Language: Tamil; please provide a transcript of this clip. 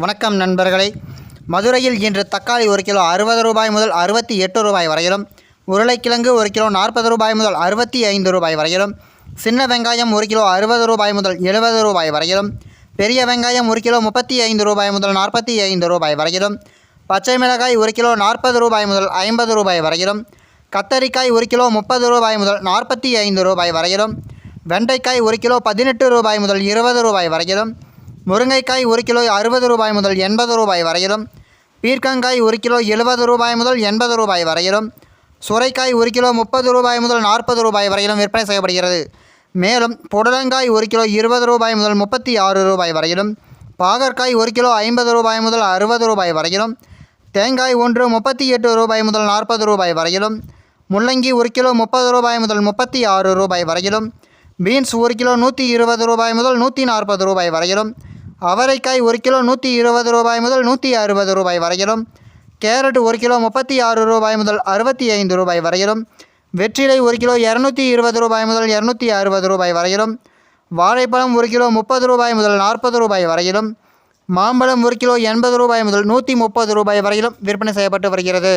வணக்கம் நண்பர்களே. மதுரையில் இன்று தக்காளி 1 கிலோ 60 ரூபாய் முதல் 68 ரூபாய் வரையிலும், உருளைக்கிழங்கு 1 கிலோ 40 ரூபாய் முதல் 65 ரூபாய் வரையிலும், சின்ன வெங்காயம் 1 கிலோ 60 ரூபாய் முதல் 70 ரூபாய் வரையிலும், பெரிய வெங்காயம் 1 கிலோ 35 ரூபாய் முதல் 45 ரூபாய் வரையிலும், பச்சை மிளகாய் 1 கிலோ 40 ரூபாய் முதல் 50 ரூபாய் வரையிலும், கத்தரிக்காய் 1 கிலோ 30 ரூபாய் முதல் 45 ரூபாய் வரையிலும், வெண்டைக்காய் 1 கிலோ 18 ரூபாய் முதல் 20 ரூபாய் வரையிலும், முருங்கைக்காய் 1 கிலோ 60 ரூபாய் முதல் 80 ரூபாய் வரையிலும், பீர்க்கங்காய் 1 கிலோ 70 ரூபாய் முதல் 80 ரூபாய் வரையிலும், சுரைக்காய் 1 கிலோ 30 ரூபாய் முதல் 40 ரூபாய் வரையிலும் விற்பனை செய்யப்படுகிறது. மேலும் புடலங்காய் 1 கிலோ 20 ரூபாய் முதல் 36 ரூபாய் வரையிலும், பாகற்காய் 1 கிலோ 50 ரூபாய் முதல் 60 ரூபாய் வரையிலும், தேங்காய் ஒன்று 38 ரூபாய் முதல் 40 ரூபாய் வரையிலும், முள்ளங்கி 1 கிலோ 30 ரூபாய் முதல் 36 ரூபாய் வரையிலும், பீன்ஸ் 1 கிலோ 120 ரூபாய் முதல் 140 ரூபாய் வரையிலும், அவரைக்காய் 1 கிலோ 120 ரூபாய் முதல் 160 ரூபாய் வரையிலும், கேரட் 1 கிலோ 36 ரூபாய் முதல் 65 ரூபாய் வரையிலும், வெற்றிலை 1 கிலோ 220 ரூபாய் முதல் 260 ரூபாய் வரையிலும், வாழைப்பழம் 1 கிலோ 30 ரூபாய் முதல் 40 ரூபாய் வரையிலும், மாம்பழம் 1 கிலோ 80 ரூபாய் முதல் 130 ரூபாய் வரையிலும் விற்பனை செய்யப்பட்டு வருகிறது.